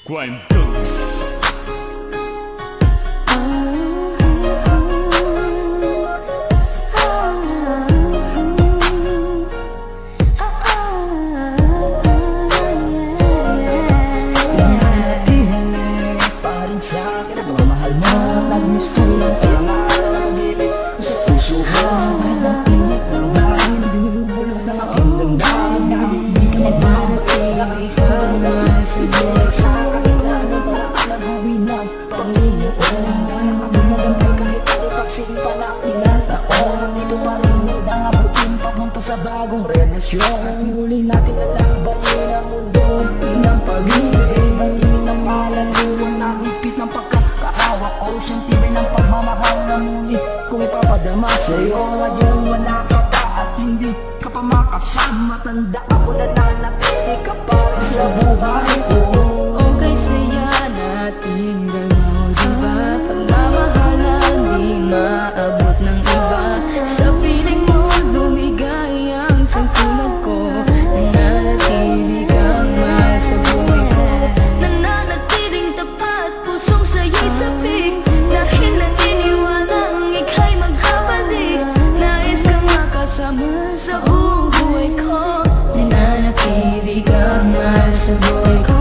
Cuentos. Mahal mo at nag-miss ko lang, kaya nga nag-ibig ko sa puso mo. Sabay ng pinig ng bahay, binubulog ng aking damdamin na hindi ka magbabalik. Ikaw na sa Diyos, sa kanila ng nagawin ng Panginoon. Ang magantay kahit ako taksing palakin ng taon. Dito pa rin ang abutin papunta sa bagong relasyon. At muli natin lalabanin ang mundo ng pag-ibig. Maningin ng malangulang nakipit ng pagkakaawa ko. Siyang tibay ng pagmamahal na ngunit kung ipapadama sa'yo. Ngayon wala ka pa at hindi ka pa makasama. Tanda ako na nanatili ka pa rin sa buhay ko. Okay saya natin dalawa, diba? Pagmamahalan di maabot ng iba. Sa piling mo lumigay ang sangtulad ko. Nananatili kang mahal sa buhay ko. Nananatiling tapat, pusong sa'yo'y sabik. Dahil naniniwalang ika'y maghabalik. Nais kang makasama sa buong buhay ko. Nananatili kang mahal sa buhay ko.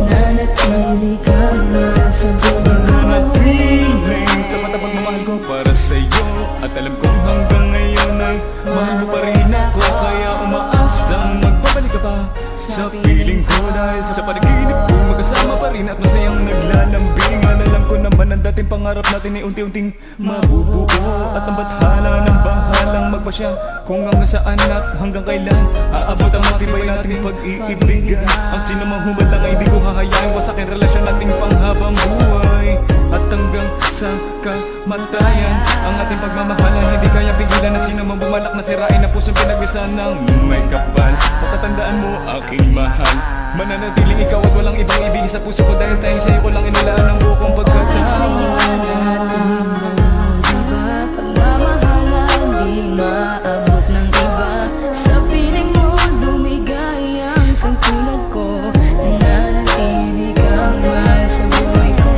Nananatili kang mahal sa buhay ko. Nanatiling tapat ang pagmamahal ko para sa'yo. At alam kong hanggang ngayon ay mahal mo pa rin ako. Kaya umaasang magbabalik ka pa sa piling ko. Dahil sa panaginip ko magkasama pa rin at masayang naglalambing. Alam ko naman ang dating pangarap natin ay unti-unting mabubuo. At ang bathala ng bahalang magpasya kung hanggang saan at hanggang kailan aabot ang matibay nating pag-iibigan. Ang sinumang humalang ay di ko hahayain wasakin relasyon nating panghabang buhay. At hanggang sa kamatayan ang ating pagmamahalan hindi kaya pigilan na sinumang bumalak na sirain na pusong pinagbisan ng may kapal. Patatandaan mo aking mahal, mananatiling ikaw at walang ibang ibig sa puso ko. Dahil tayo sa'yo ko lang inilaan ang buong Okay saya pagkatao. natin dalawa, diba? Pagmamahalan di maabot ng iba. Sa piling mo lumigay ang sangtulad ko. Nananatili kang mahal sa buhay ko.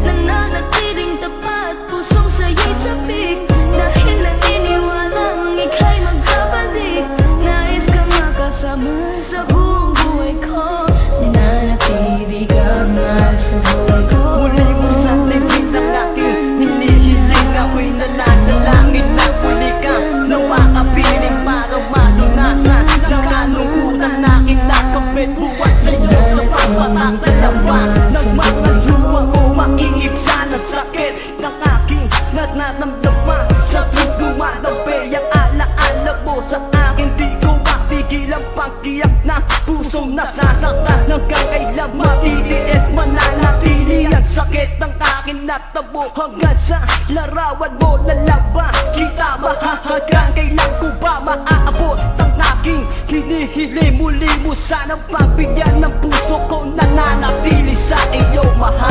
Nananatiling tapat, pusong sa'yo'y sabik. Dahil naniniwalang ika'y magkabalik. Nais kang makasama sa buong buhay ko. Nananatili kang mahal sa buhay ko. Muli mo sa limit ng aking hinihiling. Ako'y nananalangin na muli ka na makapiling para malunasan ng kalungkutan na kinakabit. Buwan sa'yo sa pagpapatalawa ng mga luwa ko. Maiibsan at sakit ng aking nagnaramdaman. Sa tuwing dumadabi ang alaala mo sa akin. Di ko mapigil ang pagkiyak na pusong nasasaktan. Hanggang kailan matitiis mananatili ang sakit ng aking natabo. Hanggang sa larawan mo lalaba kita mahahagang. Kailan ko ba maaabot ang aking hinihili? Muli mo sanang pagbigyan ng puso ko nananatili sa iyo mahal.